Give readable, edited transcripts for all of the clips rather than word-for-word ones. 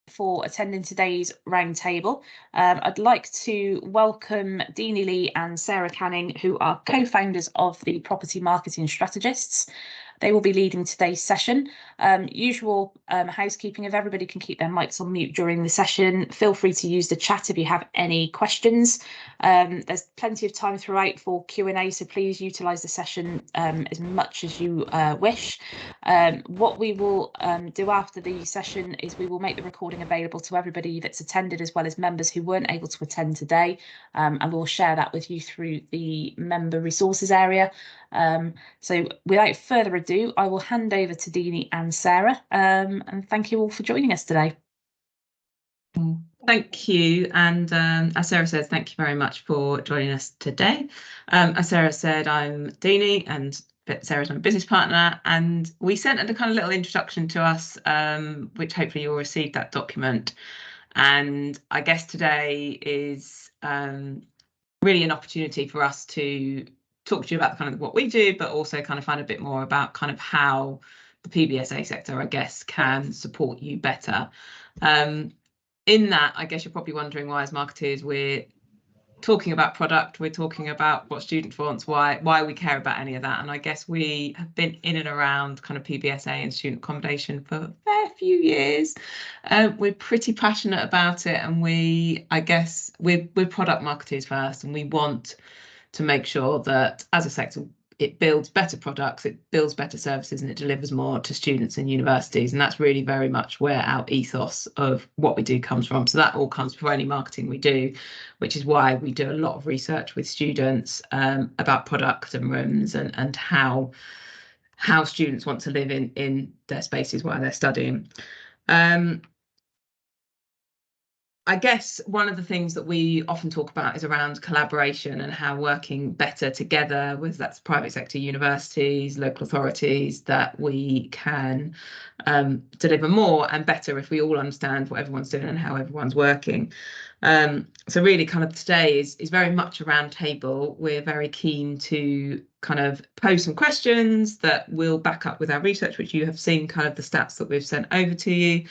for attending today's roundtable. I'd like to welcome Deanie Lee and Sarah Canning, who are co-founders of the Property Marketing Strategists. They will be leading today's session. Usual housekeeping, if everybody can keep their mics on mute during the session, feel free to use the chat if you have any questions. There's plenty of time throughout for Q&A, so please utilise the session as much as you wish. What we will do after the session is we will make the recording available to everybody that's attended, as well as members who weren't able to attend today, and we'll share that with you through the member resources area. So without further ado, I will hand over to Deanie and Sarah, and thank you all for joining us today. Thank you, and as Sarah says, thank you very much for joining us today. As Sarah said, I'm Deanie and Sarah's my business partner, and we sent a kind of little introduction to us, which hopefully you'll receive that document. And I guess today is really an opportunity for us to talk to you about kind of what we do, but also kind of find a bit more about kind of how the PBSA sector, I guess, can support you better. In that, I guess you're probably wondering why, as marketers, we're talking about product, we're talking about what students want, why we care about any of that. And I guess we have been in and around kind of PBSA and student accommodation for a fair few years. We're pretty passionate about it, and I guess we're product marketers first, and we want to make sure that as a sector it builds better products, it builds better services, and it delivers more to students and universities. And that's really very much where our ethos of what we do comes from. So that all comes before any marketing we do, which is why we do a lot of research with students about product and rooms and how students want to live in their spaces while they're studying. I guess one of the things that we often talk about is around collaboration and how working better together, whether that's private sector, universities, local authorities, that we can deliver more and better if we all understand what everyone's doing and how everyone's working. So really kind of today is very much a round table. We're very keen to kind of pose some questions that we'll back up with our research, which you have seen kind of the stats that we've sent over to you.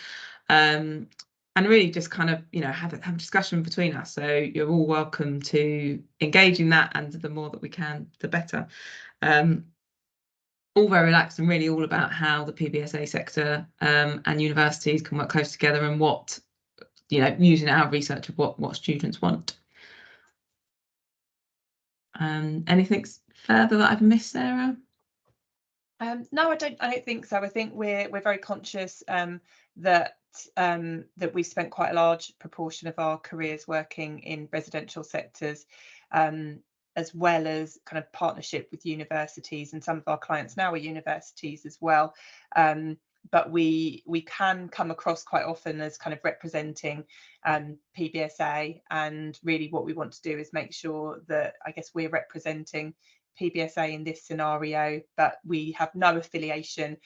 And really just kind of, have a discussion between us. So you're all welcome to engage in that, and the more that we can, the better. All very relaxed and really all about how the PBSA sector and universities can work close together, and what, using our research of what students want. Anything further that I've missed, Sarah? No, I don't think so. I think we're very conscious that we've spent quite a large proportion of our careers working in residential sectors, as well as kind of partnership with universities, and some of our clients now are universities as well. But we can come across quite often as kind of representing PBSA, and really what we want to do is make sure that, I guess, we're representing PBSA in this scenario, but we have no affiliation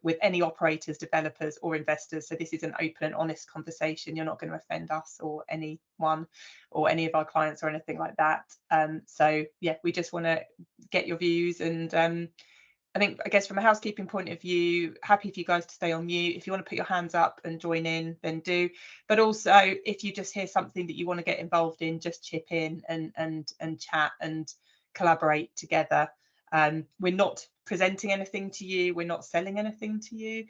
with any operators, developers or investors. So this is an open and honest conversation. You're not going to offend us or anyone or any of our clients or anything like that. So yeah, we just want to get your views, and I guess from a housekeeping point of view, happy for you guys to stay on mute. If you want to put your hands up and join in, then do. But also, if you just hear something that you want to get involved in, just chip in and chat and collaborate together. We're not presenting anything to you, we're not selling anything to you,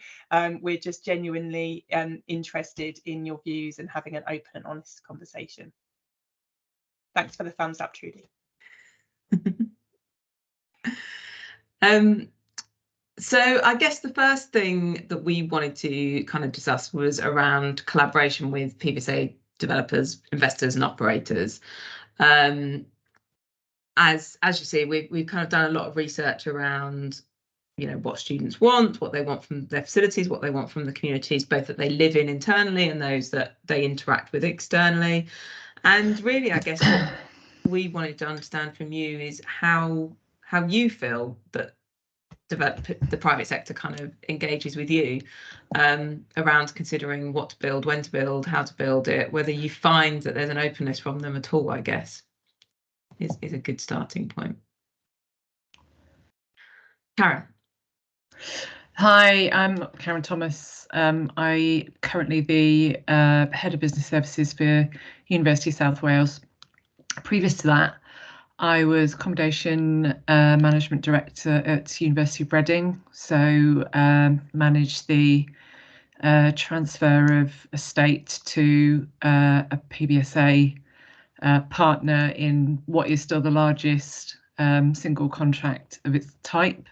we're just genuinely interested in your views and having an open and honest conversation. Thanks for the thumbs up, Trudy. So I guess the first thing that we wanted to kind of discuss was around collaboration with PBSA developers, investors and operators. As you see, we've kind of done a lot of research around, what students want, what they want from their facilities, what they want from the communities, both that they live in internally and those that they interact with externally. And really, I guess what we wanted to understand from you is how you feel that the private sector kind of engages with you around considering what to build, when to build, how to build it, whether you find that there's an openness from them at all, I guess. Is a good starting point. Karen. Hi, I'm Karen Thomas. I currently the Head of Business Services for University of South Wales. Previous to that, I was Accommodation Management Director at University of Reading, so managed the transfer of estate to a PBSA partner in what is still the largest single contract of its type.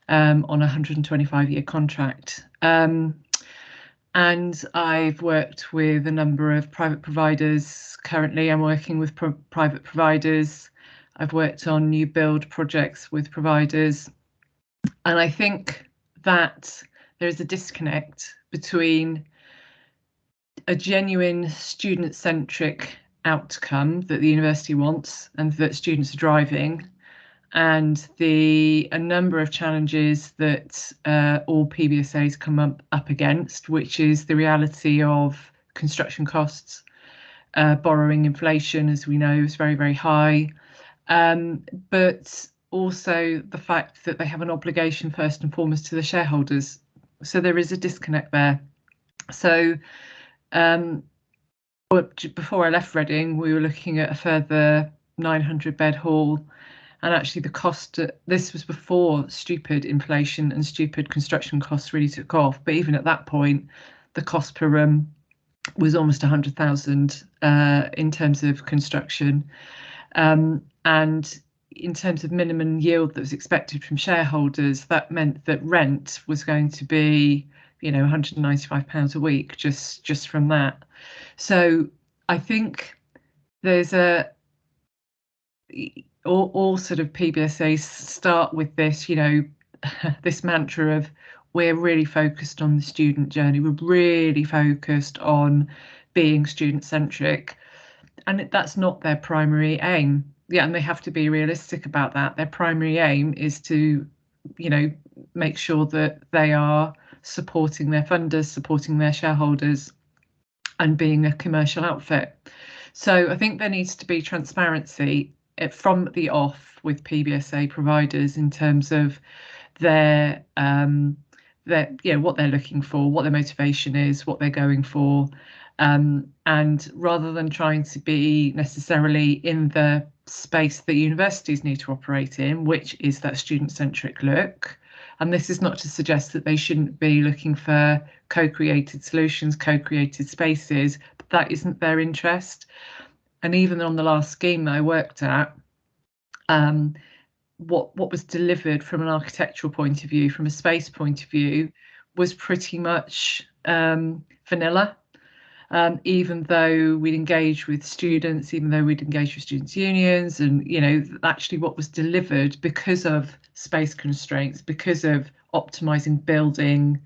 On a 125-year contract. And I've worked with a number of private providers. Currently, I'm working with private providers. I've worked on new build projects with providers. And I think that there is a disconnect between a genuine student-centric outcome that the university wants and that students are driving, and a number of challenges that all PBSAs come up against, which is the reality of construction costs, borrowing inflation, as we know, is very, very high, but also the fact that they have an obligation first and foremost to the shareholders. So there is a disconnect there. So before I left Reading, we were looking at a further 900-bed hall. And actually the cost, this was before stupid inflation and stupid construction costs really took off. But even at that point, the cost per room was almost 100,000 in terms of construction. And in terms of minimum yield that was expected from shareholders, that meant that rent was going to be, £195 a week just from that. So I think there's all sort of PBSAs start with this, this mantra of we're really focused on the student journey. We're really focused on being student-centric, and that's not their primary aim. Yeah, and they have to be realistic about that. Their primary aim is to, make sure that they are supporting their funders, supporting their shareholders, and being a commercial outfit. So I think there needs to be transparency from the off with PBSA providers in terms of their what they're looking for, what their motivation is, what they're going for, and rather than trying to be necessarily in the space that universities need to operate in, which is that student-centric look. And this is not to suggest that they shouldn't be looking for co-created solutions, co-created spaces, but that isn't their interest. And even on the last scheme that I worked at, what was delivered from an architectural point of view, from a space point of view, was pretty much vanilla. Even though we'd engage with students, even though we'd engage with students' unions, and actually what was delivered because of space constraints, because of optimizing building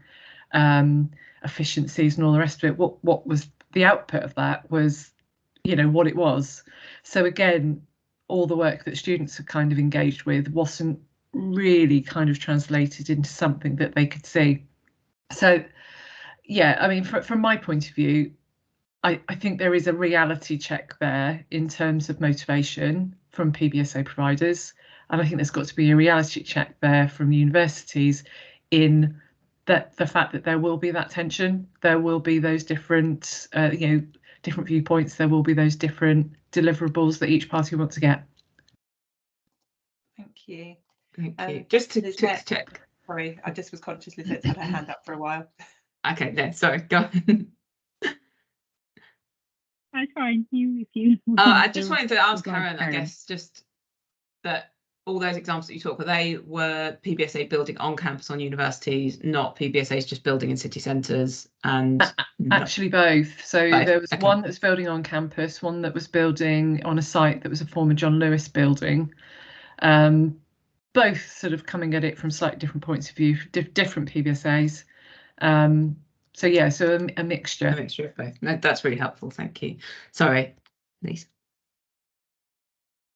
efficiencies and all the rest of it, what was the output of that was what it was. So again, all the work that students are kind of engaged with wasn't really kind of translated into something that they could see. So yeah, I mean, from my point of view, I think there is a reality check there in terms of motivation from PBSA providers, and I think there's got to be a reality check there from the universities in that the fact that there will be that tension, there will be those different different viewpoints, there will be those different deliverables that each party wants to get. Thank you. Thank you. Just to check. Sorry, I just was conscious Lizette's had her hand up for a while. Okay, then sorry, go on. That's fine. You. I just wanted to ask Karen, I guess, just that all those examples that you talk about, they were PBSA building on campus on universities, not PBSAs just building in city centres. And actually both. So both. There was Okay. one that was building on campus, one that was building on a site that was a former John Lewis building. Both sort of coming at it from slightly different points of view, different PBSAs. So yeah, so a mixture. A mixture of both. No, that's really helpful. Thank you. Sorry, Lisa.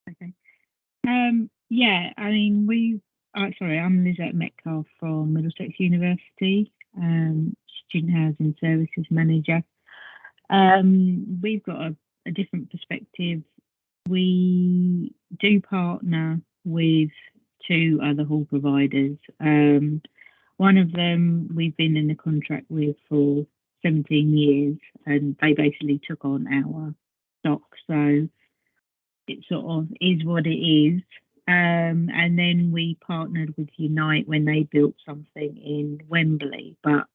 Okay. Yeah, I mean, I'm Lizette Metcalf from Middlesex University, Student Housing Services Manager. We've got a different perspective. We do partner with two other hall providers. One of them we've been in a contract with for 17 years, and they basically took on our stock. So it sort of is what it is. And then we partnered with Unite when they built something in Wembley. But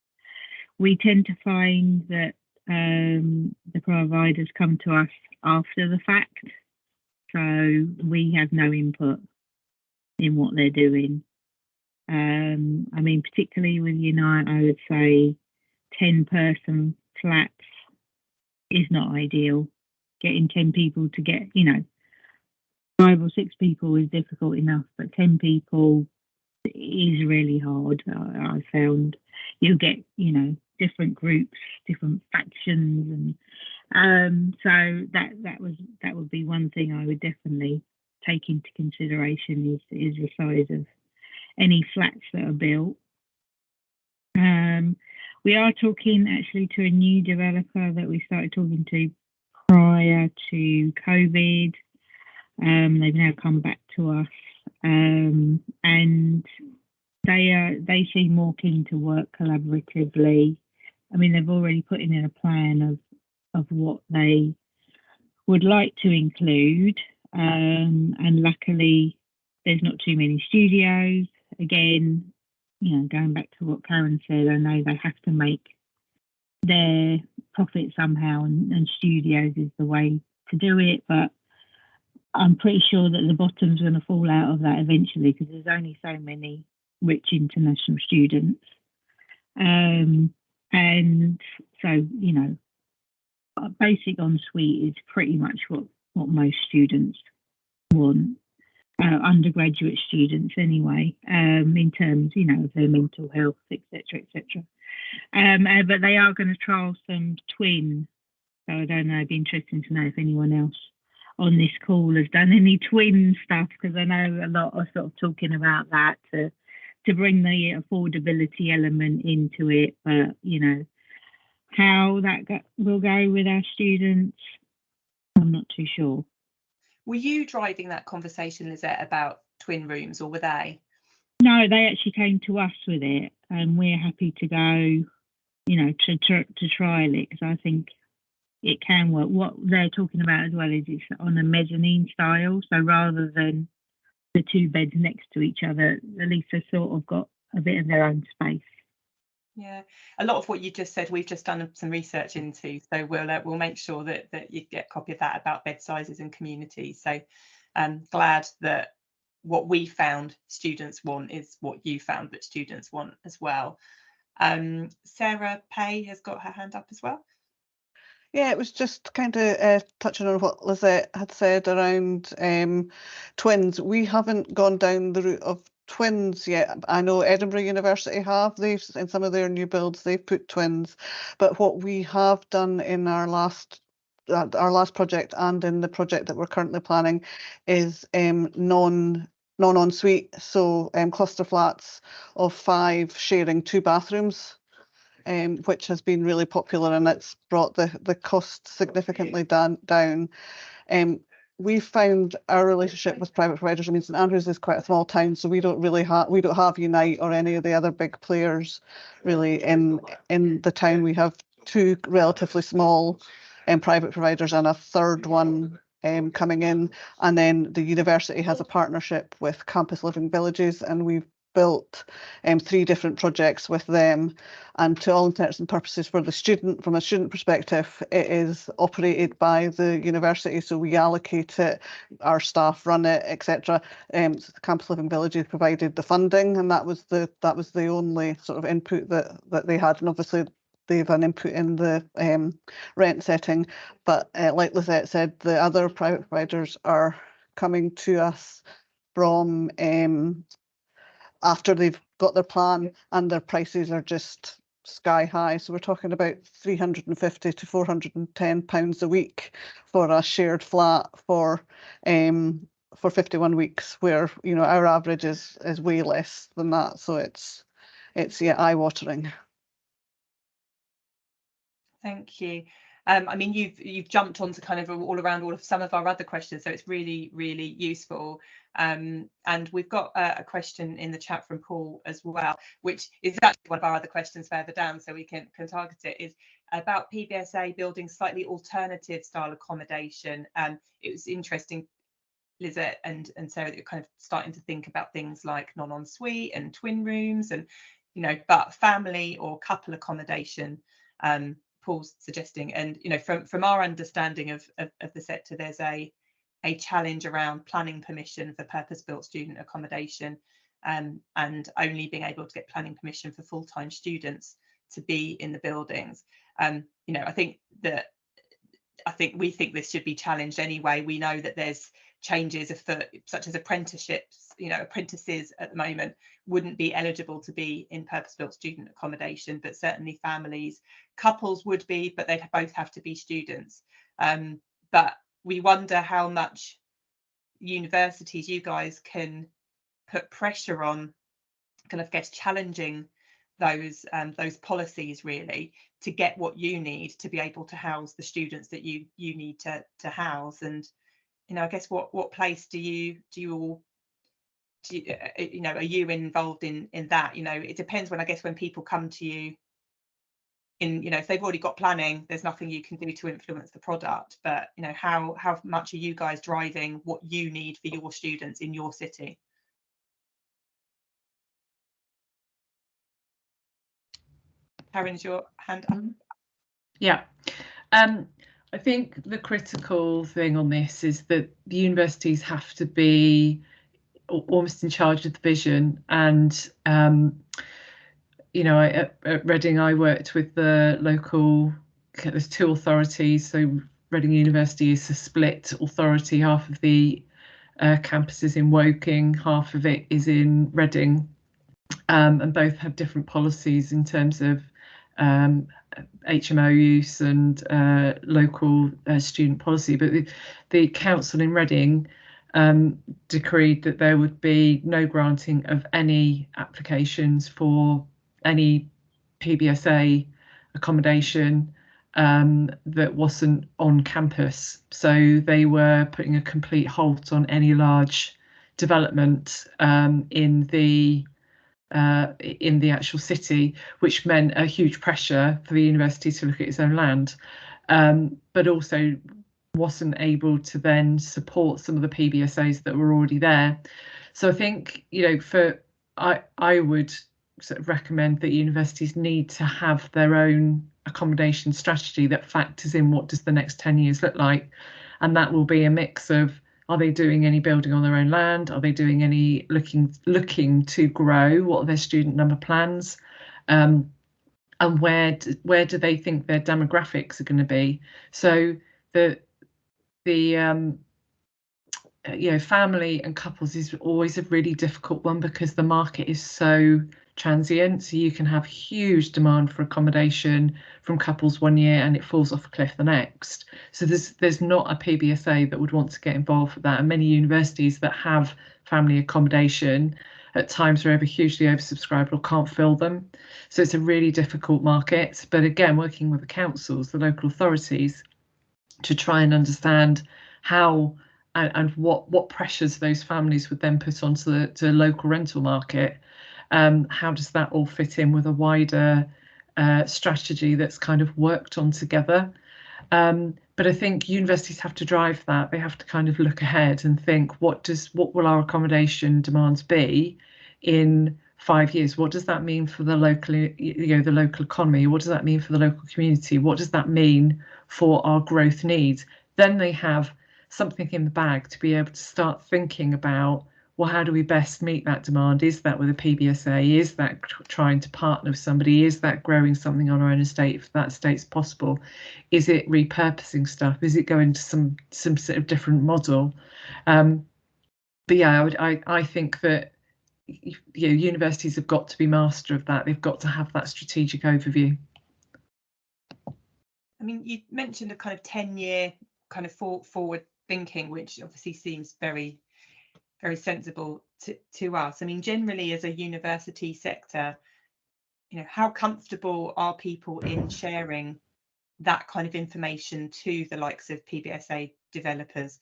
we tend to find that the providers come to us after the fact. So we have no input in what they're doing. I mean, particularly with Unite, I would say 10-person flats is not ideal. Getting 10 people to get, 5 or 6 people is difficult enough, but 10 people is really hard. I found you'll get, different groups, different factions, and so that would be one thing I would definitely take into consideration is the size of any flats that are built. We are talking actually to a new developer that we started talking to prior to COVID. They've now come back to us, and they seem more keen to work collaboratively. I mean, they've already put in a plan of what they would like to include, and luckily there's not too many studios. Again, going back to what Karen said, I know they have to make their profit somehow, and studios is the way to do it, but I'm pretty sure that the bottom's going to fall out of that eventually, because there's only so many rich international students. And so, a basic ensuite is pretty much what most students want, undergraduate students anyway, in terms, of their mental health, etc., etc. But they are going to trial some twin. So I don't know, it'd be interesting to know if anyone else on this call has done any twin stuff, because I know a lot are sort of talking about that to bring the affordability element into it. But, how that will go with our students, I'm not too sure. Were you driving that conversation, Lizette, about twin rooms, or were they? No, they actually came to us with it, and we're happy to go, to trial it, because I think it can work. What they're talking about as well is it's on a mezzanine style, so rather than the 2 beds next to each other, at least they've sort of got a bit of their own space. Yeah, a lot of what you just said we've just done some research into, so we'll make sure that you get a copy of that about bed sizes and communities. So I'm glad that what we found students want is what you found that students want as well. Sarah Pay has got her hand up as well. Yeah, it was just kind of touching on what Lizette had said around twins. We haven't gone down the route of twins yet. I know Edinburgh University have. They've, in some of their new builds, they've put twins. But what we have done in our last project, and in the project that we're currently planning, is non-ensuite, so cluster flats of 5 sharing 2 bathrooms. Which has been really popular, and it's brought the cost significantly down. We found our relationship with private providers. I mean, St Andrews is quite a small town, so we don't have Unite or any of the other big players really in the town. We have 2 relatively small private providers and a third one coming in, and then the university has a partnership with Campus Living Villages, and we've built 3 different projects with them, and to all intents and purposes for the student, from a student perspective, it is operated by the university, so we allocate it, our staff run it, etc. So the Campus Living Villages provided the funding, and that was the only sort of input that they had, and obviously they have an input in the rent setting. But like Lizette said, the other private providers are coming to us from after they've got their plan, and their prices are just sky high. So we're talking about £350 to £410 a week for a shared flat for 51 weeks, where our average is way less than that. So it's eye-watering. Thank you. I mean, you've jumped onto kind of all around all of some of our other questions, so it's really, really useful. And we've got a question in the chat from Paul as well, which is actually one of our other questions further down, so we can target it, is about PBSA building slightly alternative style accommodation. It was interesting, Lizette and Sarah, that you're kind of starting to think about things like non-ensuite and twin rooms, and but family or couple accommodation. Paul's suggesting, and from our understanding of the sector, there's a challenge around planning permission for purpose-built student accommodation, and only being able to get planning permission for full-time students to be in the buildings. I think we think this should be challenged anyway. We know that there's changes afoot, such as apprenticeships. Apprentices at the moment wouldn't be eligible to be in purpose-built student accommodation, but certainly families, couples would be, but they'd both have to be students. But we wonder how much universities, you guys, can put pressure on, kind of, challenging those policies, really, to get what you need to be able to house the students that you need to house. And I guess what place are you involved in that? It depends when people come to you, if they've already got planning, there's nothing you can do to influence the product. But how much are you guys driving what you need for your students in your city? Karen's your hand up. Yeah. I think the critical thing on this is that the universities have to be almost in charge of the vision. And at Reading, I worked with the local, there's two authorities. So Reading University is a split authority. Half of the campus is in Woking, half of it is in Reading, and both have different policies in terms of HMO use and local student policy. But the council in Reading decreed that there would be no granting of any applications for any PBSA accommodation that wasn't on campus. So they were putting a complete halt on any large development in the actual city, which meant a huge pressure for the university to look at its own land, but also wasn't able to then support some of the PBSAs that were already there. So I think, I would sort of recommend that universities need to have their own accommodation strategy that factors in what does the next 10 years look like, and that will be a mix of, are they doing any building on their own land? Are they doing any looking to grow? What are their student number plans? And where do they think their demographics are going to be? So the family and couples is always a really difficult one because the market is so transient. So you can have huge demand for accommodation from couples one year and it falls off a cliff the next. So there's not a PBSA that would want to get involved with that. And many universities that have family accommodation at times are hugely oversubscribed or can't fill them. So it's a really difficult market. But again, working with the councils, the local authorities, to try and understand how and what pressures those families would then put onto the local rental market. How does that all fit in with a wider strategy that's kind of worked on together? But I think universities have to drive that. They have to kind of look ahead and think, what will our accommodation demands be in 5 years? What does that mean for the local, the local economy? What does that mean for the local community? What does that mean for our growth needs? Then they have something in the bag to be able to start thinking about, well, how do we best meet that demand? Is that with a PBSA? Is that trying to partner with somebody? Is that growing something on our own estate if that estate's possible? Is it repurposing stuff? Is it going to some sort of different model? But yeah, I think that universities have got to be master of that. They've got to have that strategic overview. I mean, you mentioned a kind of 10-year kind of forward thinking, which obviously seems very, very sensible to us. I mean, generally as a university sector, how comfortable are people in sharing that kind of information to the likes of PBSA developers.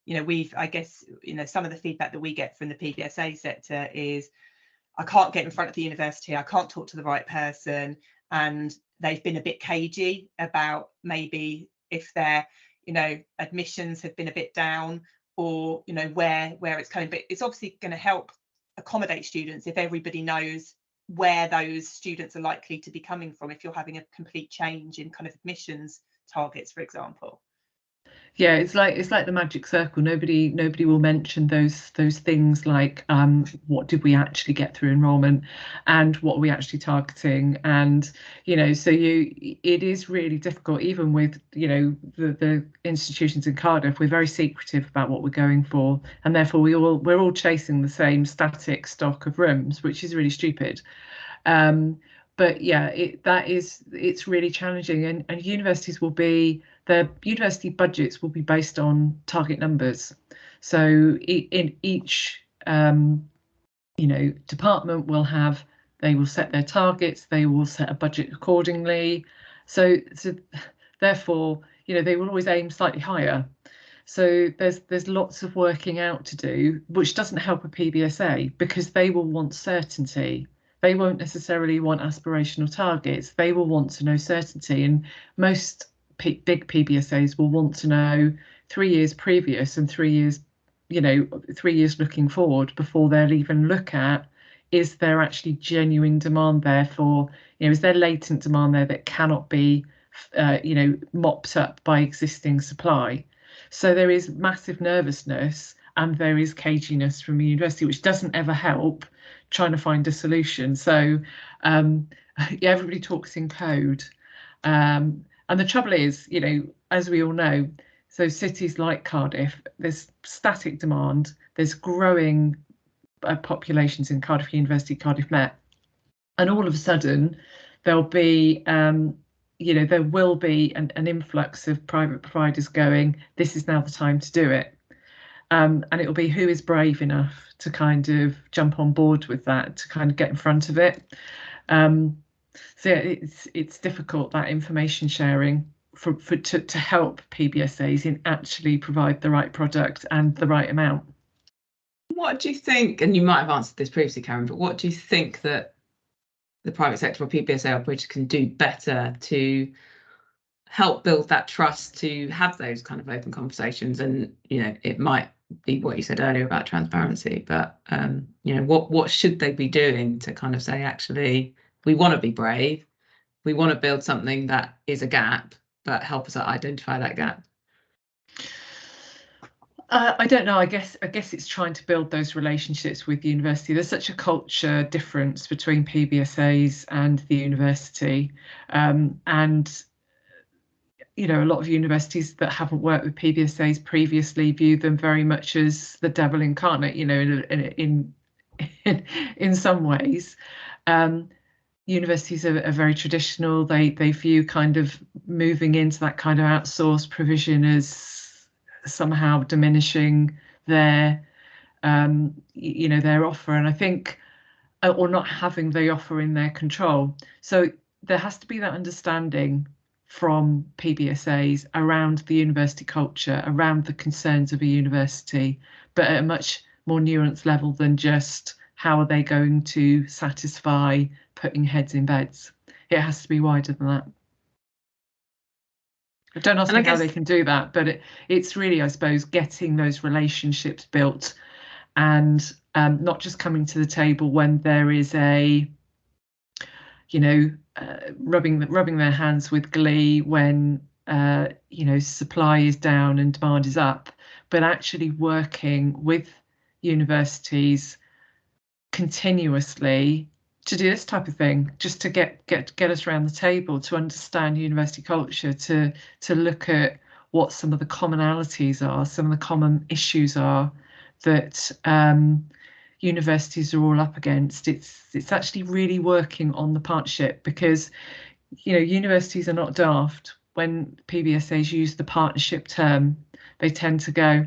You know, I guess, you know, some of the feedback that we get from the PBSA sector is, I can't get in front of the university, I can't talk to the right person, and they've been a bit cagey about maybe if their, you know, admissions have been a bit down, or, you know, where it's coming. But it's obviously going to help accommodate students if everybody knows where those students are likely to be coming from, if you're having a complete change in kind of admissions targets, for example. Yeah, it's like the magic circle. Nobody will mention those things like what did we actually get through enrolment, and what are we actually targeting, and you know, so it is really difficult. Even with, you know, the institutions in Cardiff, we're very secretive about what we're going for, and therefore we're all chasing the same static stock of rooms, which is really stupid. But yeah, it's really challenging, and universities will be, their university budgets will be based on target numbers. So in each you know, department they will set their targets, they will set a budget accordingly. So therefore, you know, they will always aim slightly higher. So there's lots of working out to do, which doesn't help a PBSA, because they will want certainty. They won't necessarily want aspirational targets. They will want to know certainty, and most big PBSAs will want to know 3 years previous and 3 years, you know, 3 years looking forward before they'll even look at, is there actually genuine demand there for, you know, is there latent demand there that cannot be, you know, mopped up by existing supply. So there is massive nervousness and there is caginess from the university, which doesn't ever help trying to find a solution. So yeah, everybody talks in code. And the trouble is, you know, as we all know, so cities like Cardiff, there's static demand, there's growing populations in Cardiff University, Cardiff Met, and all of a sudden there'll be, you know, there will be an influx of private providers going, this is now the time to do it. And it'll be who is brave enough to kind of jump on board with that, to kind of get in front of it. So yeah, it's difficult, that information sharing to help PBSAs in actually provide the right product and the right amount. What do you think, and you might have answered this previously, Karen, but what do you think that the private sector or PBSA operators can do better to help build that trust, to have those kind of open conversations? And, you know, it might be what you said earlier about transparency, but, you know, what should they be doing to kind of say, actually, we want to be brave, we want to build something that is a gap, but help us identify that gap? I don't know. I guess it's trying to build those relationships with the university. There's such a culture difference between PBSAs and the university, and you know, a lot of universities that haven't worked with PBSAs previously view them very much as the devil incarnate. You know, in some ways. Universities are very traditional. They view kind of moving into that kind of outsourced provision as somehow diminishing their you know, their offer, and I think, or not having the offer in their control. So there has to be that understanding from PBSAs around the university culture, around the concerns of a university, but at a much more nuanced level than just how are they going to satisfy putting heads in beds. It has to be wider than that. Don't ask me how they can do that, but it's really, I suppose, getting those relationships built, and not just coming to the table when there is a, you know, rubbing their hands with glee when you know, supply is down and demand is up, but actually working with universities continuously to do this type of thing, just to get us around the table, to understand university culture, to look at what some of the commonalities are, some of the common issues are that universities are all up against. It's actually really working on the partnership, because, you know, universities are not daft. When PBSAs use the partnership term, they tend to go,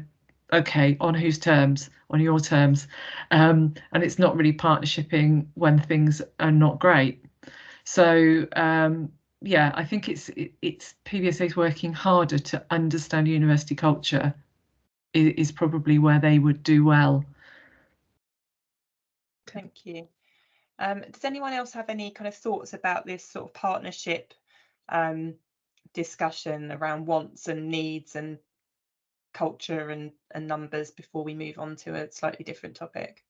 okay, on whose terms? On your terms. And it's not really partnershiping when things are not great. So yeah, I think it's PBSA's working harder to understand university culture is probably where they would do well. Thank you. Does anyone else have any kind of thoughts about this sort of partnership discussion around wants and needs and culture and numbers before we move on to a slightly different topic?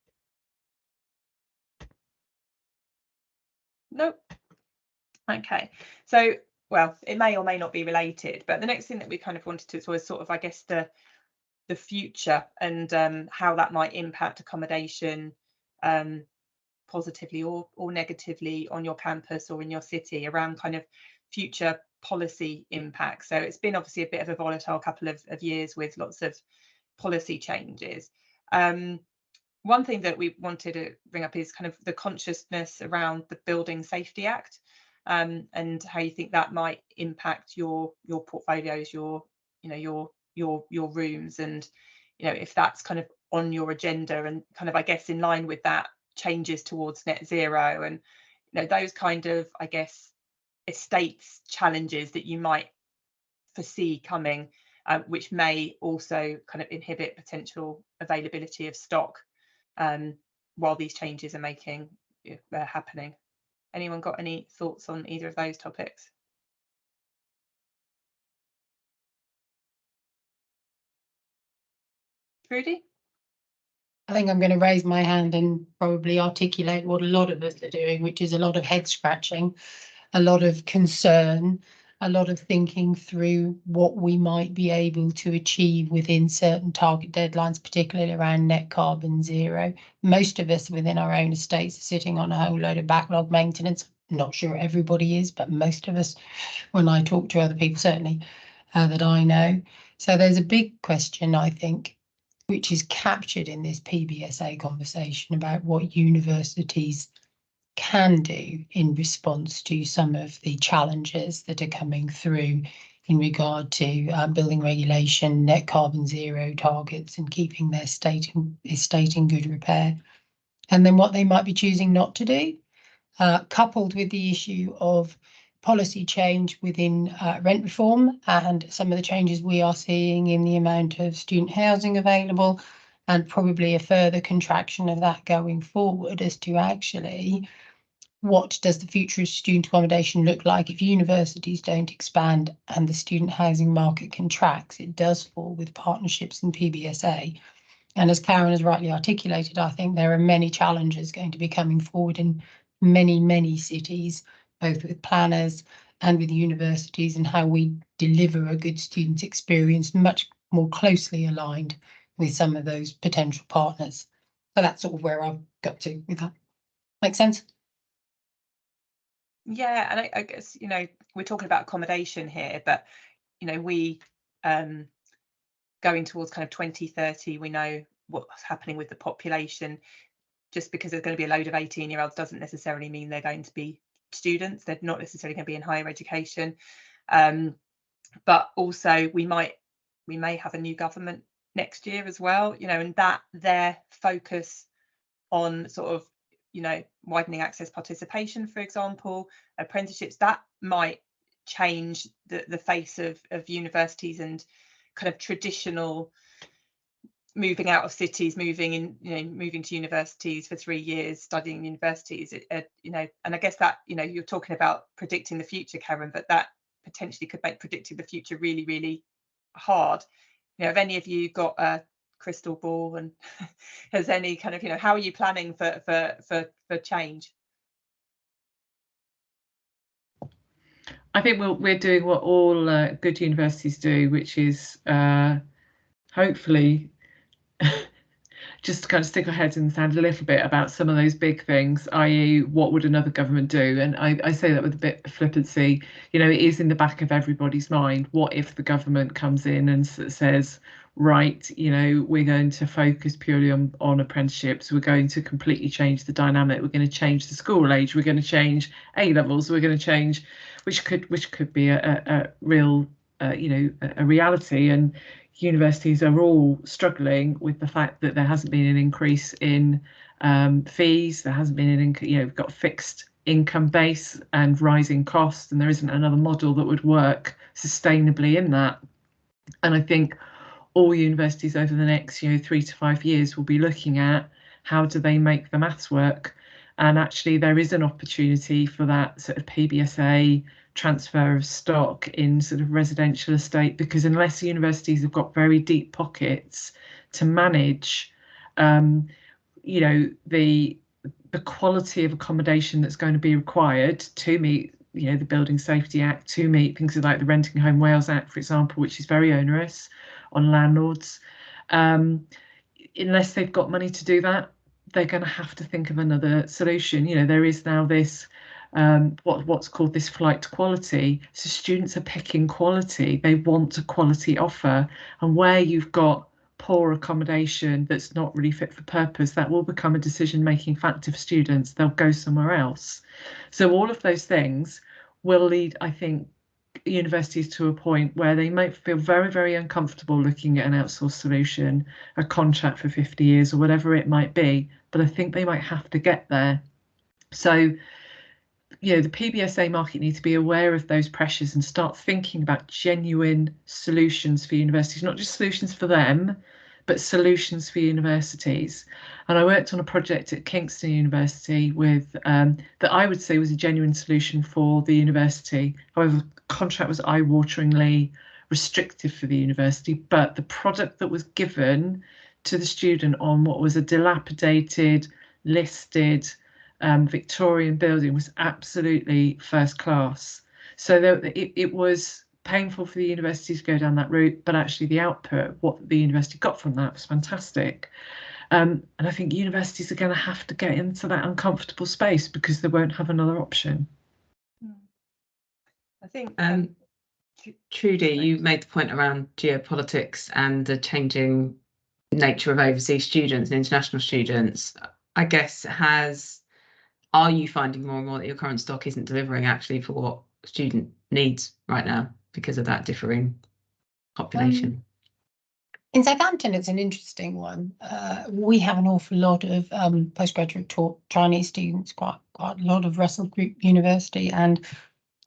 Nope. Okay, so well, it may or may not be related, but the next thing that we kind of wanted to was sort of, I guess, the future and how that might impact accommodation positively or negatively on your campus or in your city, around kind of future policy impacts. So it's been obviously a bit of a volatile couple of years with lots of policy changes. One thing that we wanted to bring up is kind of the consciousness around the Building Safety Act, and how you think that might impact your portfolios, your rooms, and if that's kind of on your agenda, and kind of, I guess, in line with that, changes towards net zero, and those kind of, I guess, estates challenges that you might foresee coming, which may also kind of inhibit potential availability of stock while these changes are happening. Anyone got any thoughts on either of those topics? Trudy? I think I'm going to raise my hand and probably articulate what a lot of us are doing, which is a lot of head scratching, a lot of concern, a lot of thinking through what we might be able to achieve within certain target deadlines, particularly around net carbon zero. Most of us within our own estates are sitting on a whole load of backlog maintenance. I'm not sure everybody is, but most of us, when I talk to other people, certainly that I know. So there's a big question, I think, which is captured in this PBSA conversation about what universities can do in response to some of the challenges that are coming through in regard to building regulation, net carbon zero targets, and keeping their estate in good repair. And then what they might be choosing not to do, coupled with the issue of policy change within rent reform and some of the changes we are seeing in the amount of student housing available, and probably a further contraction of that going forward as to actually what does the future of student accommodation look like if universities don't expand and the student housing market contracts. It does fall with partnerships and PBSA. And as Karen has rightly articulated, I think there are many challenges going to be coming forward in many, many cities, both with planners and with universities, and how we deliver a good student experience much more closely aligned with some of those potential partners. So that's sort of where I've got to with that. Make sense? Yeah, and I guess, we're talking about accommodation here, but, we going towards kind of 2030, we know what's happening with the population. Just because there's going to be a load of 18-year-olds doesn't necessarily mean they're going to be students. They're not necessarily going to be in higher education. But also we may have a new government next year as well, and that their focus on sort of, widening access participation, for example, apprenticeships, that might change the face of universities and kind of traditional moving out of cities, moving to universities for 3 years, studying universities, and I guess that, you're talking about predicting the future, Karen, but that potentially could make predicting the future really, really hard. Have any of you got a crystal ball, and has any kind of, how are you planning for change? I think we're doing what all good universities do, which is hopefully just to kind of stick our heads in the sand a little bit about some of those big things, i.e. what would another government do? And I say that with a bit of flippancy. It is in the back of everybody's mind. What if the government comes in and says, right, we're going to focus purely on apprenticeships, we're going to completely change the dynamic, we're going to change the school age, we're going to change A levels, we're going to change, which could be a real a reality. And universities are all struggling with the fact that there hasn't been an increase in fees, there hasn't been we've got fixed income base and rising costs, and there isn't another model that would work sustainably in that. And I think all universities over the next 3 to 5 years will be looking at how do they make the maths work. And actually there is an opportunity for that sort of PBSA transfer of stock in sort of residential estate, because unless universities have got very deep pockets to manage the quality of accommodation that's going to be required to meet the Building Safety Act, to meet things like the Renting Home Wales Act, for example, which is very onerous on landlords, unless they've got money to do that, they're going to have to think of another solution. There is now this what's called this flight to quality. So students are picking quality. They want a quality offer, and where you've got poor accommodation that's not really fit for purpose, that will become a decision-making factor for students. They'll go somewhere else. So all of those things will lead, I think, universities to a point where they might feel very, very uncomfortable looking at an outsourced solution, a contract for 50 years or whatever it might be, but I think they might have to get there. So the PBSA market needs to be aware of those pressures and start thinking about genuine solutions for universities, not just solutions for them, but solutions for universities. And I worked on a project at Kingston University with that I would say was a genuine solution for the university. However, the contract was eye-wateringly restrictive for the university, but the product that was given to the student on what was a dilapidated, listed Victorian building was absolutely first class. So it was painful for the university to go down that route, but actually the output, what the university got from that, was fantastic. And I think universities are going to have to get into that uncomfortable space because they won't have another option. I think Trudy, you made the point around geopolitics and the changing nature of overseas students and international students. I guess are you finding more and more that your current stock isn't delivering actually for what student needs right now because of that differing population? In Southampton, it's an interesting one. We have an awful lot of postgraduate taught Chinese students, quite a lot of Russell Group University, and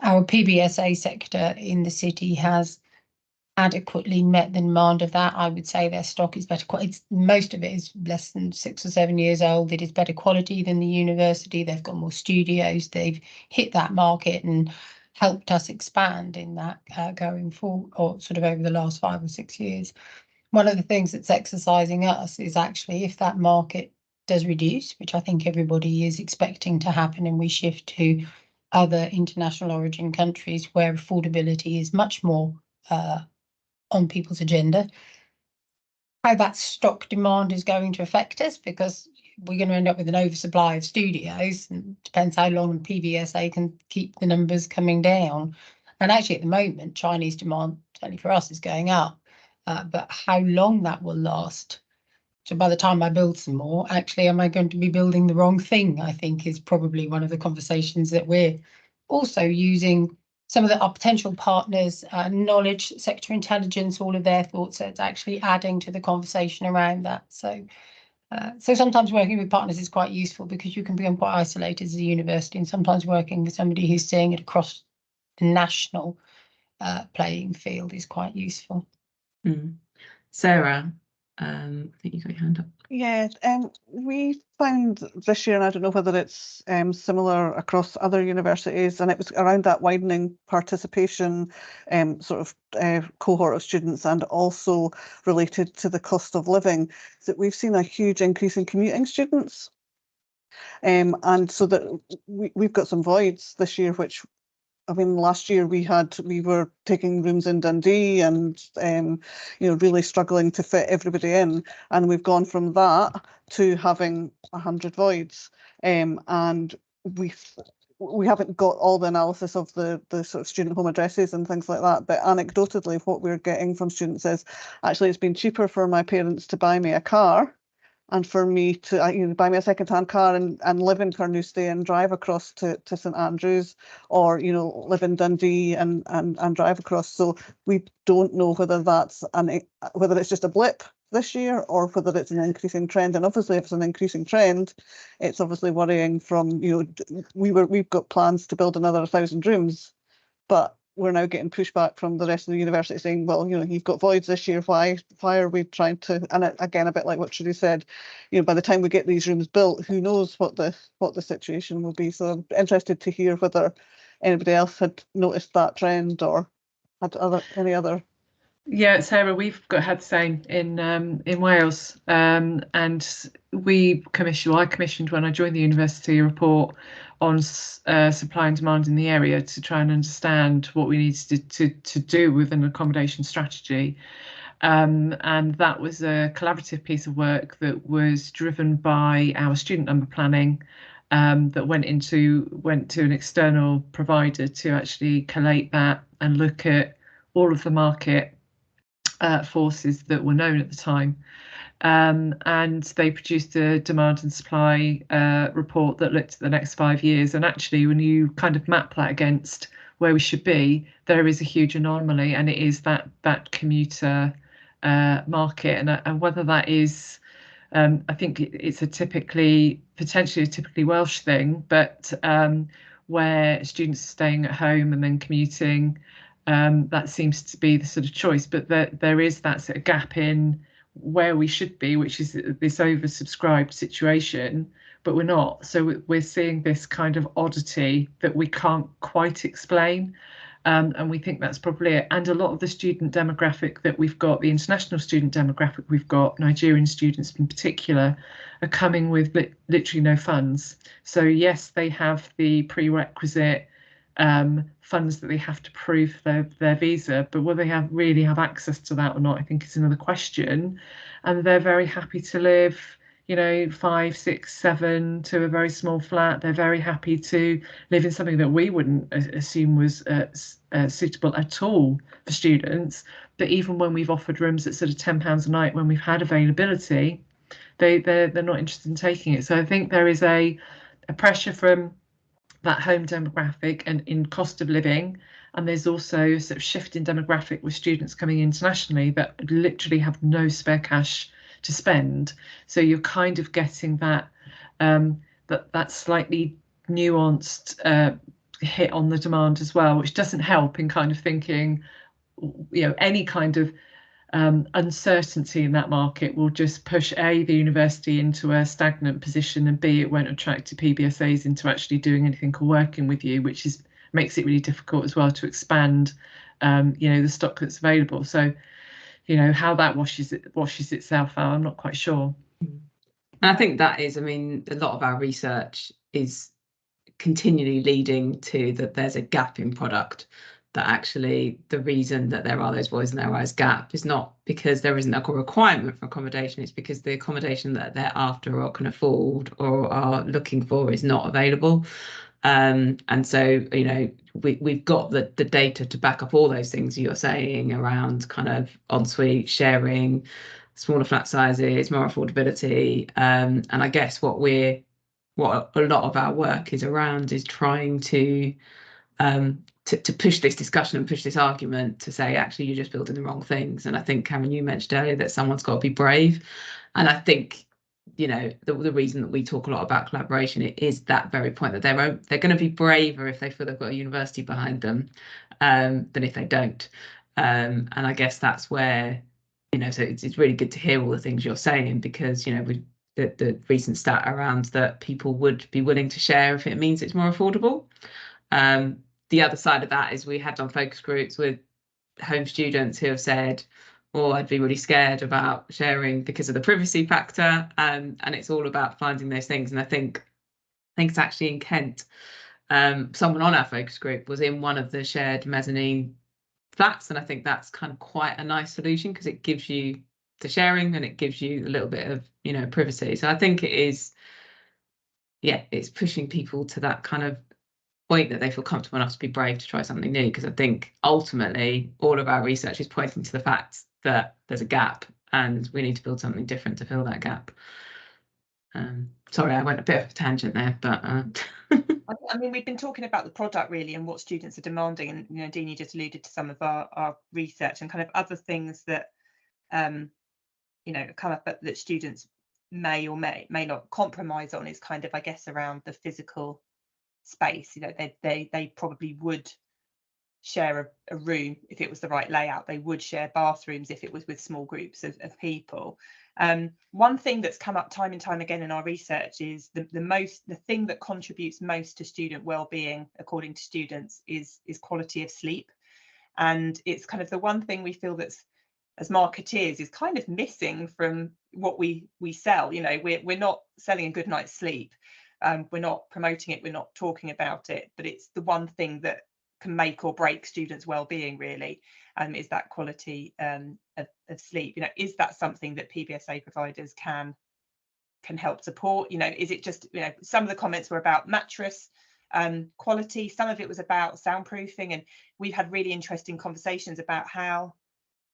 our PBSA sector in the city has adequately met the demand of that. I would say their stock is better quality. Most of it is less than 6 or 7 years old. It is better quality than the university. They've got more studios. They've hit that market and helped us expand in that going forward, or sort of over the last 5 or 6 years. One of the things that's exercising us is actually if that market does reduce, which I think everybody is expecting to happen, and we shift to other international origin countries where affordability is much more on people's agenda, how that stock demand is going to affect us, because we're going to end up with an oversupply of studios, and it depends how long PBSA can keep the numbers coming down. And actually at the moment Chinese demand, certainly for us, is going up, but how long that will last. So by the time I build some more, actually, am I going to be building the wrong thing, I think is probably one of the conversations that we're also using some of our potential partners, knowledge, sector intelligence, all of their thoughts. So it's actually adding to the conversation around that. So sometimes working with partners is quite useful because you can become quite isolated as a university, and sometimes working with somebody who's seeing it across the national playing field is quite useful. Sarah, I think you got your hand up. Yeah, we found this year, and I don't know whether it's similar across other universities, and it was around that widening participation cohort of students, and also related to the cost of living, that we've seen a huge increase in commuting students. And so that we've got some voids this year, which, I mean, last year we were taking rooms in Dundee and really struggling to fit everybody in, and we've gone from that to having 100 voids, and we haven't got all the analysis of the sort of student home addresses and things like that, but anecdotally what we're getting from students is actually it's been cheaper for my parents to buy me a car and for me to buy me a second-hand car and live in Carnoustie and drive across to St Andrews, or live in Dundee and drive across. So we don't know whether it's just a blip this year or whether it's an increasing trend. And obviously, if it's an increasing trend, it's obviously worrying from, we've got plans to build another 1,000 rooms, but we're now getting pushback from the rest of the university saying, well, you've got voids this year. Why are we trying to? And again, a bit like what Trudy said, by the time we get these rooms built, who knows what the situation will be. So I'm interested to hear whether anybody else had noticed that trend or had any other. Yeah, Sarah, we've had the same in Wales, and I commissioned when I joined the university a report on supply and demand in the area to try and understand what we needed to do with an accommodation strategy. And that was a collaborative piece of work that was driven by our student number planning, that went to an external provider to actually collate that and look at all of the market forces that were known at the time. And they produced a demand and supply report that looked at the next 5 years. And actually, when you kind of map that against where we should be, there is a huge anomaly, and it is that commuter market. And whether that is, I think it's potentially a typically Welsh thing, but where students are staying at home and then commuting, that seems to be the sort of choice. But there is that sort of gap in where we should be, which is this oversubscribed situation, but we're not. So we're seeing this kind of oddity that we can't quite explain. And we think that's probably it. And a lot of the student demographic that we've got, the international student demographic we've got, Nigerian students in particular, are coming with literally no funds. So yes, they have the prerequisite funds that they have to prove their visa, but whether they really have access to that or not, I think is another question. And they're very happy to live, 5, 6, 7 to a very small flat. They're very happy to live in something that we wouldn't assume was suitable at all for students. But even when we've offered rooms at sort of £10 a night, when we've had availability, they're not interested in taking it. So I think there is a pressure from that home demographic and in cost of living, and there's also a sort of shift in demographic with students coming internationally that literally have no spare cash to spend. So you're kind of getting that that slightly nuanced hit on the demand as well, which doesn't help in kind of thinking, any kind of uncertainty in that market will just push the university into a stagnant position, and B, it won't attract PBSAs into actually doing anything or working with you, which makes it really difficult as well to expand the stock that's available. So how that washes itself out, I'm not quite sure. And I think that is, a lot of our research is continually leading to that there's a gap in product, that actually the reason that there are those voids and there is gap is not because there isn't a requirement for accommodation, it's because the accommodation that they're after or can afford or are looking for is not available. And so, we've got the data to back up all those things you're saying around kind of ensuite, sharing, smaller flat sizes, more affordability. And I guess what a lot of our work is around is trying to push this discussion and push this argument to say, actually, you're just building the wrong things. And I think, Cameron, you mentioned earlier that someone's got to be brave. And I think, the reason that we talk a lot about collaboration, it is that very point that they're going to be braver if they feel they've got a university behind them than if they don't. And I guess that's where, so it's really good to hear all the things you're saying, because, the recent stat around that people would be willing to share if it means it's more affordable. The other side of that is we had done focus groups with home students who have said, I'd be really scared about sharing because of the privacy factor. And it's all about finding those things. And I think it's actually in Kent, someone on our focus group was in one of the shared mezzanine flats. And I think that's kind of quite a nice solution, because it gives you the sharing and it gives you a little bit of, privacy. So I think it is, it's pushing people to that kind of point that they feel comfortable enough to be brave to try something new, because I think ultimately all of our research is pointing to the fact that there's a gap and we need to build something different to fill that gap. Sorry, I went a bit of a tangent there, but we've been talking about the product really and what students are demanding, and Deanie just alluded to some of our research and kind of other things that you know, come up that students may or may not compromise on is kind of, I guess, around the physical space. You know, they probably would share a room if it was the right layout. They would share bathrooms if it was with small groups of people. One thing that's come up time and time again in our research is the thing that contributes most to student well-being, according to students, is quality of sleep. And it's kind of the one thing we feel that's, as marketeers, is kind of missing from what we sell. You know, we're not selling a good night's sleep. We're not promoting it, we're not talking about it, but it's the one thing that can make or break students' well-being, really, is that quality of sleep. You know, is that something that PBSA providers can help support? You know, is it just, you know, some of the comments were about mattress quality, some of it was about soundproofing, and we've had really interesting conversations about how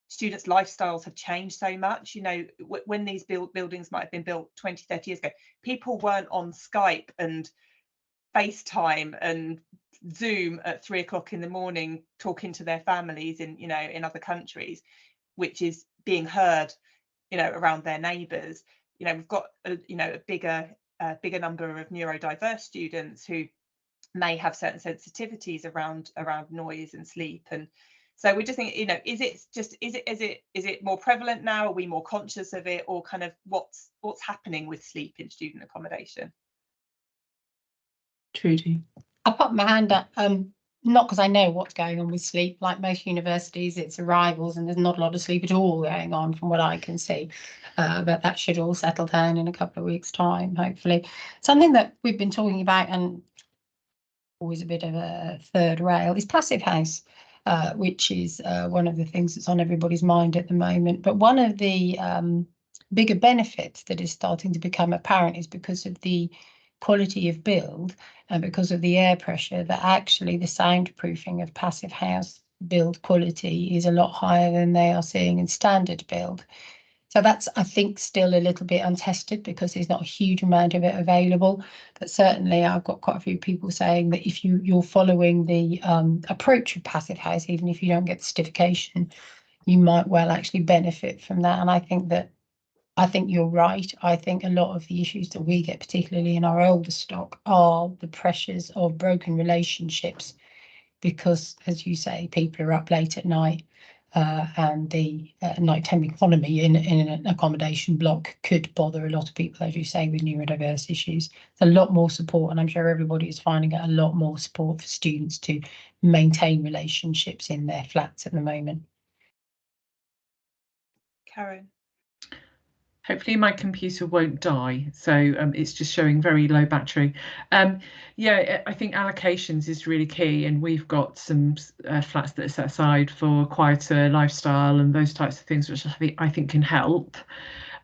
students' lifestyles have changed so much. You know, when these buildings might have been built 20, 30 years ago, people weren't on Skype and FaceTime and Zoom at 3 o'clock in the morning talking to their families in, you know, in other countries, which is being heard, you know, around their neighbours. You know, we've got a bigger number of neurodiverse students who may have certain sensitivities around noise and sleep. And so we're just thinking, you know, is it more prevalent now? Are we more conscious of it, or kind of what's happening with sleep in student accommodation? Trudy. I put my hand up, not because I know what's going on with sleep. Like most universities, it's arrivals and there's not a lot of sleep at all going on from what I can see. But that should all settle down in a couple of weeks' time, hopefully. Something that we've been talking about, and always a bit of a third rail, is passive house, which is one of the things that's on everybody's mind at the moment. But one of the bigger benefits that is starting to become apparent is because of the quality of build and because of the air pressure, that actually the soundproofing of passive house build quality is a lot higher than they are seeing in standard build. So that's, I think, still a little bit untested because there's not a huge amount of it available. But certainly I've got quite a few people saying that if you're following the approach of passive house, even if you don't get the certification, you might well actually benefit from that. And I think you're right. I think a lot of the issues that we get, particularly in our older stock, are the pressures of broken relationships, because, as you say, people are up late at night, and the nighttime economy in an accommodation block could bother a lot of people, as you say, with neurodiverse issues. There's a lot more support, and I'm sure everybody is finding it a lot more support for students to maintain relationships in their flats at the moment. Karen? Hopefully my computer won't die, so it's just showing very low battery. Yeah, I think allocations is really key, and we've got some flats that are set aside for quieter lifestyle and those types of things, which I think can help.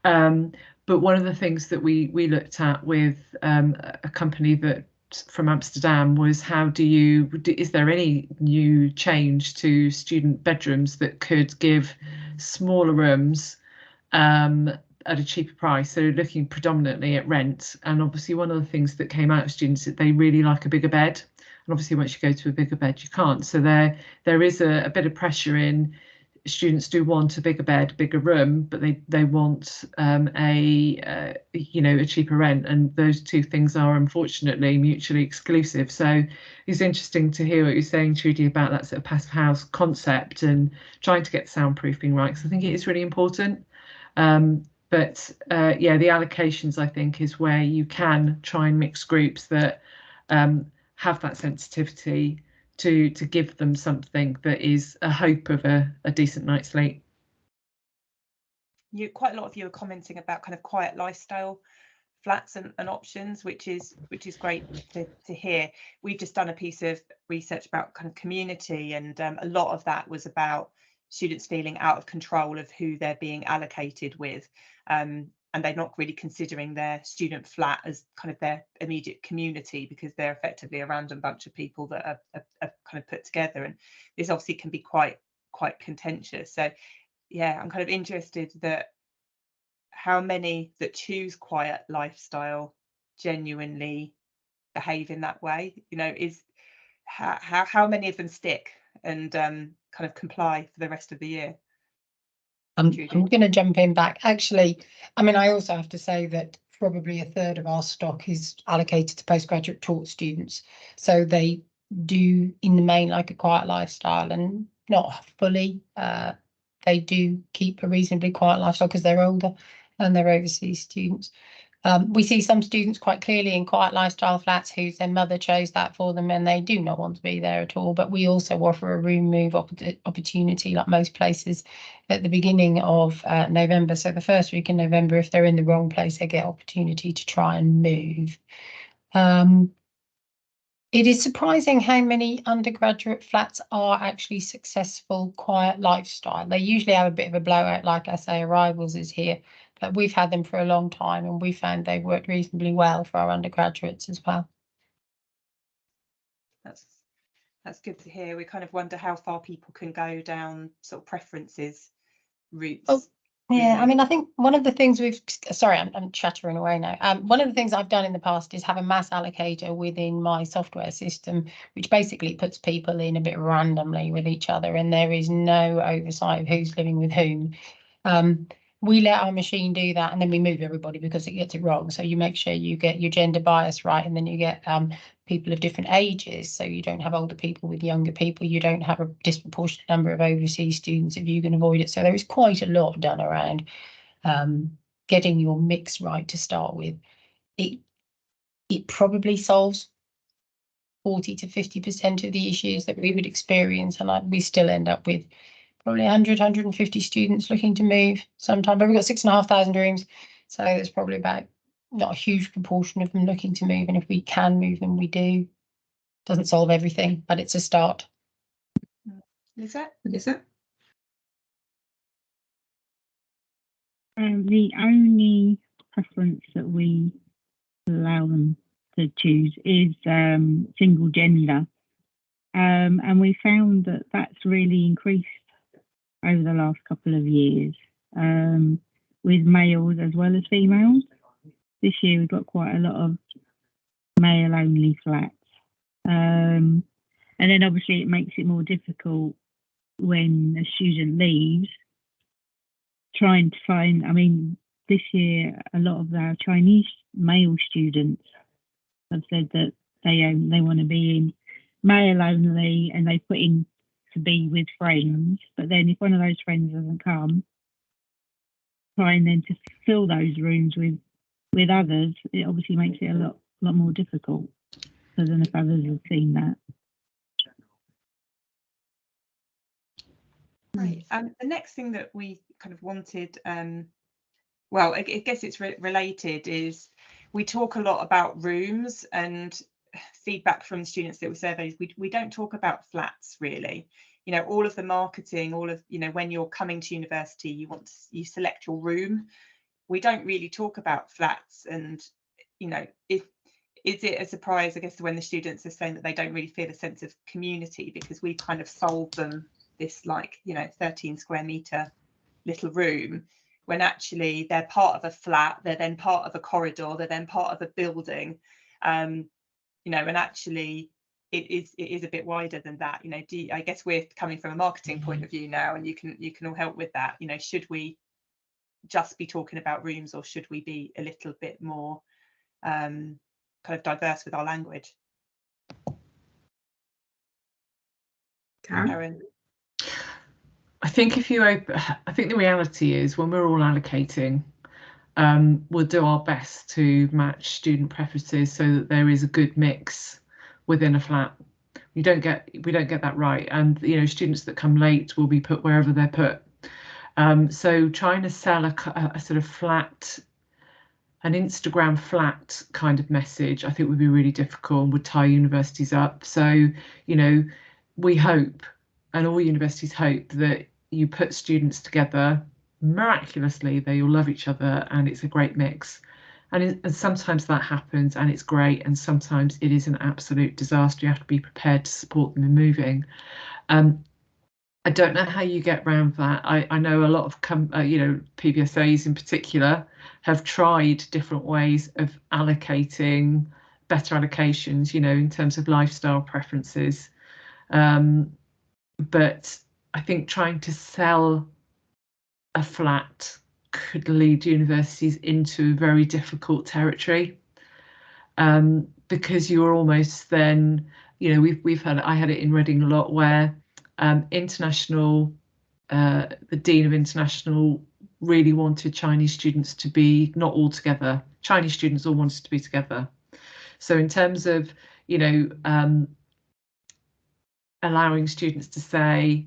But one of the things that we looked at with a company that from Amsterdam was, is there any new change to student bedrooms that could give smaller rooms at a cheaper price? So looking predominantly at rent. And obviously one of the things that came out of students is that they really like a bigger bed, and obviously once you go to a bigger bed you can't. So there is a bit of pressure in students do want a bigger bed, bigger room, but they want a cheaper rent, and those two things are unfortunately mutually exclusive. So it's interesting to hear what you're saying, Trudy, about that sort of passive house concept and trying to get the soundproofing right, because I think it is really important. But yeah, the allocations, I think, is where you can try and mix groups that have that sensitivity to give them something that is a hope of a decent night's sleep. Quite a lot of you are commenting about kind of quiet lifestyle flats and options, which is great to hear. We've just done a piece of research about kind of community, and a lot of that was about students feeling out of control of who they're being allocated with, and they're not really considering their student flat as kind of their immediate community, because they're effectively a random bunch of people that are kind of put together, and this obviously can be quite contentious. So yeah, I'm kind of interested that how many that choose quiet lifestyle genuinely behave in that way. You know, is how many of them stick and kind of comply for the rest of the year? I'm going to jump in back. Actually, I mean, I also have to say that probably a third of our stock is allocated to postgraduate taught students. So they do in the main like a quiet lifestyle, and not fully. They do keep a reasonably quiet lifestyle because they're older and they're overseas students. We see some students quite clearly in quiet lifestyle flats whose their mother chose that for them and they do not want to be there at all. But we also offer a room move opportunity, like most places, at the beginning of November. So the first week in November, if they're in the wrong place, they get opportunity to try and move. It is surprising how many undergraduate flats are actually successful quiet lifestyle. They usually have a bit of a blowout, like I say, Arrivals is here, but we've had them for a long time and we found they've worked reasonably well for our undergraduates as well. That's good to hear. We kind of wonder how far people can go down sort of preferences routes. Oh, yeah, I mean, I think one of the things I'm chattering away now. One of the things I've done in the past is have a mass allocator within my software system, which basically puts people in a bit randomly with each other, and there is no oversight of who's living with whom. We let our machine do that, and then we move everybody because it gets it wrong. So you make sure you get your gender bias right, and then you get people of different ages. So you don't have older people with younger people. You don't have a disproportionate number of overseas students if you can avoid it. So there is quite a lot done around getting your mix right to start with. It probably solves 40 to 50% of the issues that we would experience, and we still end up with probably 100, 150 students looking to move sometime. But we've got 6,500 rooms, so there's probably about not a huge proportion of them looking to move. And if we can move them, we do. Doesn't solve everything, but it's a start. Lisa? The only preference that we allow them to choose is single gender. And we found that that's really increased over the last couple of years, with males as well as females. This year we've got quite a lot of male only flats. And then obviously it makes it more difficult when a student leaves, trying to find, I mean, this year a lot of our Chinese male students have said that they want to be in male only, and they put in to be with friends, but then if one of those friends doesn't come, trying then to fill those rooms with others, it obviously makes it a lot more difficult. I don't know if others have seen that. Right. The next thing that we kind of wanted, well, I guess it's related, is we talk a lot about rooms, and feedback from the students that we surveyed, we don't talk about flats really. You know, all of the marketing, all of, you know, when you're coming to university, you select your room. We don't really talk about flats, and you know, is it a surprise, I guess, when the students are saying that they don't really feel a sense of community because we kind of sold them this, like, you know, 13 square meter little room, when actually they're part of a flat, they're then part of a corridor, they're then part of a building, you know, and actually it is a bit wider than that. You know, I guess we're coming from a marketing point of view now, and you can all help with that. You know, should we just be talking about rooms, or should we be a little bit more kind of diverse with our language? Karen? I think I think the reality is when we're all allocating, we'll do our best to match student preferences so that there is a good mix within a flat. We don't get that right, and you know, students that come late will be put wherever they're put. So trying to sell a sort of flat, an Instagram flat kind of message, I think would be really difficult and would tie universities up. So, you know, we hope, and all universities hope, that you put students together miraculously, they all love each other and it's a great mix. And sometimes that happens and it's great, and sometimes it is an absolute disaster. You have to be prepared to support them in moving. I don't know how you get around that. I know a lot of you know, PBSAs in particular have tried different ways of allocating, better allocations, you know, in terms of lifestyle preferences. But I think trying to sell a flat could lead universities into very difficult territory, because you're almost then, you know, we've had, I had it in Reading a lot, where international, the Dean of International really wanted Chinese students to be not all together. Chinese students all wanted to be together. So in terms of, you know, allowing students to say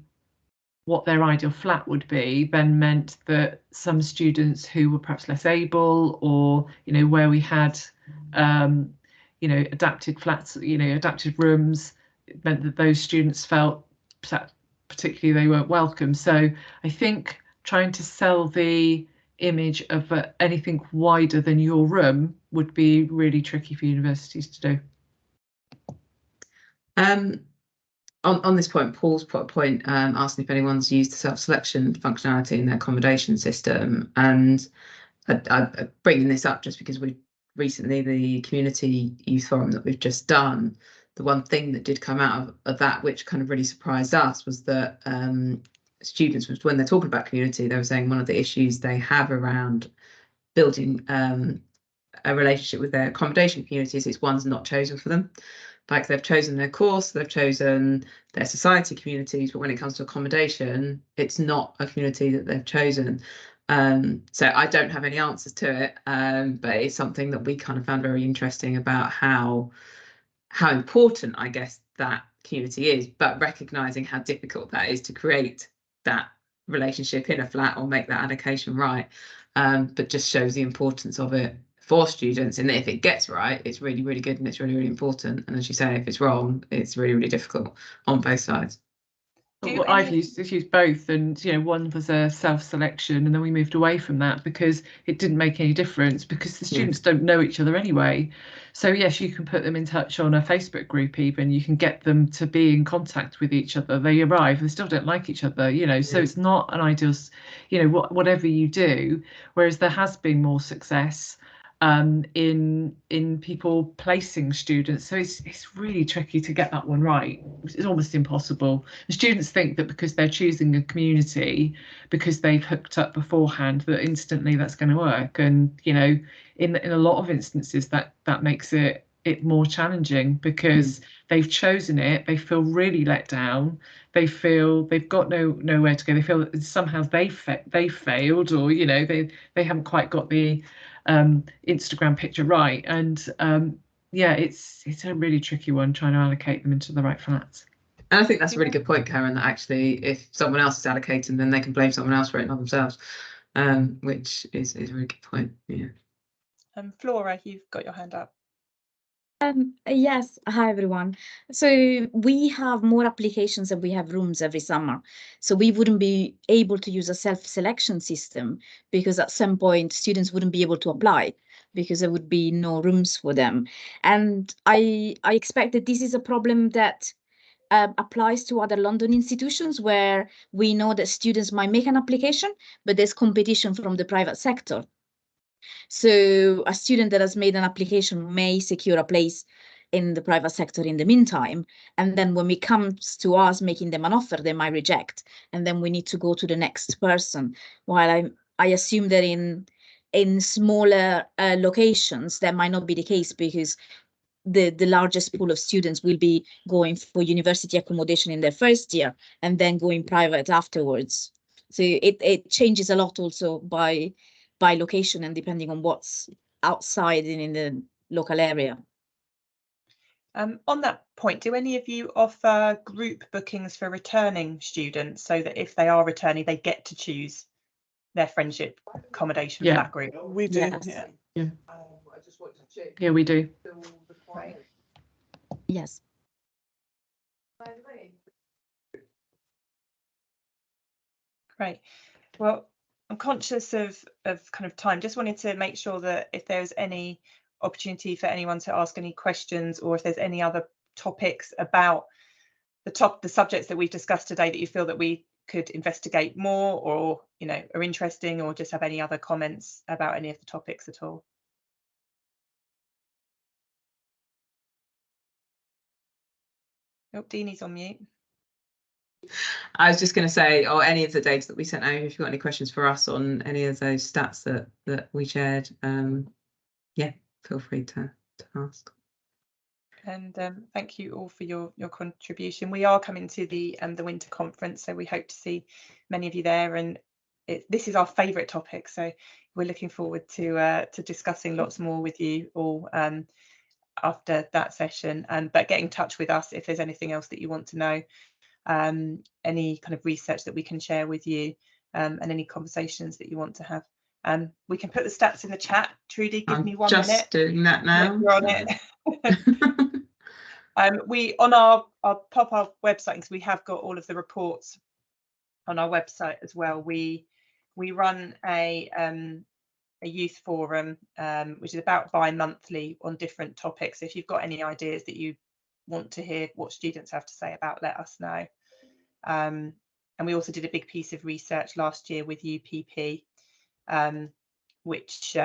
what their ideal flat would be, then meant that some students who were perhaps less able, or, you know, where we had, you know, adapted flats, you know, adapted rooms, it meant that those students felt particularly they weren't welcome. So I think trying to sell the image of anything wider than your room would be really tricky for universities to do. On this point, Paul's put a point asking if anyone's used the self-selection functionality in their accommodation system, and I'm bringing this up just because we recently, the community youth forum that we've just done, the one thing that did come out of that, which kind of really surprised us, was that students, when they're talking about community, they were saying one of the issues they have around building a relationship with their accommodation communities is one's not chosen for them. Like, they've chosen their course, they've chosen their society communities, but when it comes to accommodation, it's not a community that they've chosen. So I don't have any answers to it, but it's something that we kind of found very interesting about how important, I guess, that community is, but recognizing how difficult that is to create that relationship in a flat or make that allocation right. But just shows the importance of it for students, and if it gets right, it's really, really good, and it's really, really important. And as you say, if it's wrong, it's really, really difficult on both sides. Well, I've used both, and you know, one was a self-selection, and then we moved away from that because it didn't make any difference, because the students don't know each other anyway. So yes, you can put them in touch on a Facebook group, even you can get them to be in contact with each other. They arrive, they still don't like each other, you know. So it's not an ideal, you know, whatever you do. Whereas there has been more success in people placing students, so it's really tricky to get that one right. It's almost impossible. The students think that because they're choosing a community, because they've hooked up beforehand, that instantly that's going to work, and you know, in a lot of instances that makes it more challenging, because they've chosen it, they feel really let down, they feel they've got nowhere to go, they feel that somehow they failed, or you know, they haven't quite got the Instagram picture right, and yeah, it's a really tricky one, trying to allocate them into the right flats. And I think that's a really good point, Karen, that actually if someone else is allocating, then they can blame someone else for it, not themselves, which is a really good point. Yeah. Flora, you've got your hand up. Yes, hi everyone. So we have more applications than we have rooms every summer. So we wouldn't be able to use a self-selection system, because at some point students wouldn't be able to apply because there would be no rooms for them. And I expect that this is a problem that applies to other London institutions, where we know that students might make an application, but there's competition from the private sector. So a student that has made an application may secure a place in the private sector in the meantime, and then when it comes to us making them an offer, they might reject, and then we need to go to the next person. While I assume that in smaller locations that might not be the case, because the largest pool of students will be going for university accommodation in their first year and then going private afterwards. So it changes a lot also by location and depending on what's outside and in the local area. On that point, do any of you offer group bookings for returning students, so that if they are returning, they get to choose their friendship accommodation for that group? We do. Yes. Yeah. Yeah, we do. Right. Yes. Great. Well, I'm conscious of kind of time. Just wanted to make sure that if there's any opportunity for anyone to ask any questions, or if there's any other topics about the subjects that we've discussed today that you feel that we could investigate more, or you know, are interesting, or just have any other comments about any of the topics at all. Oh, Deanie's on mute. I was just going to say, or any of the data that we sent out, if you've got any questions for us on any of those stats that we shared, yeah, feel free to ask. And thank you all for your contribution. We are coming to the winter conference, so we hope to see many of you there. And this is our favourite topic, so we're looking forward to discussing lots more with you all after that session. But get in touch with us if there's anything else that you want to know, any kind of research that we can share with you, and any conversations that you want to have. We can put the stats in the chat. Trudy, give me 1 minute. Just doing that now. You're on it. We on our pop-up website, because we have got all of the reports on our website as well. We run a youth forum, which is about bi-monthly on different topics. If you've got any ideas that you want to hear what students have to say about, let us know. And we also did a big piece of research last year with UPP, which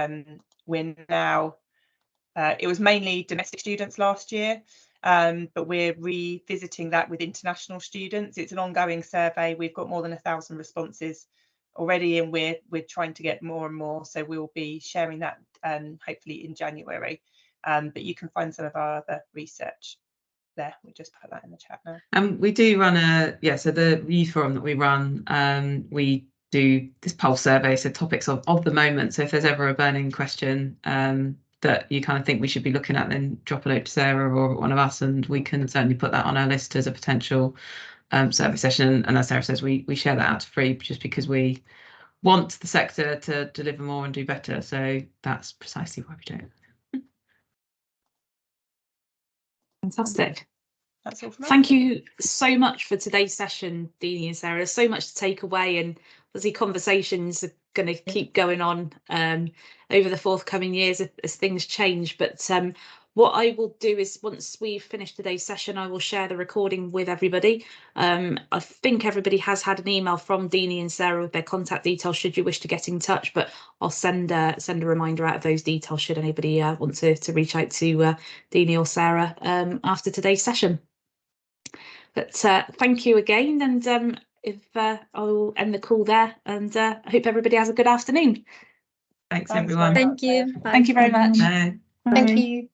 we're now, it was mainly domestic students last year, but we're revisiting that with international students. It's an ongoing survey. We've got more than 1,000 responses already, and we're trying to get more and more. So we'll be sharing that hopefully in January. But you can find some of our other research there. We just put that in the chat now. And we do run so the youth forum that we run, we do this pulse survey, so topics of the moment. So if there's ever a burning question that you kind of think we should be looking at, then drop a note to Sarah or one of us, and we can certainly put that on our list as a potential survey session. And as Sarah says, we share that out for free just because we want the sector to deliver more and do better. So that's precisely why we do it. Fantastic. That's all from us. Thank you so much for today's session, Deanie and Sarah. There's so much to take away, and obviously conversations are going to keep going on over the forthcoming years as things change. But what I will do is, once we've finished today's session, I will share the recording with everybody. I think everybody has had an email from Deanie and Sarah with their contact details should you wish to get in touch, but I'll send a reminder out of those details should anybody want to reach out to Deanie or Sarah after today's session. But thank you again, and I'll end the call there, and I hope everybody has a good afternoon. Thanks everyone. Thank you. Bye. Thank you very much. Bye. Thank you.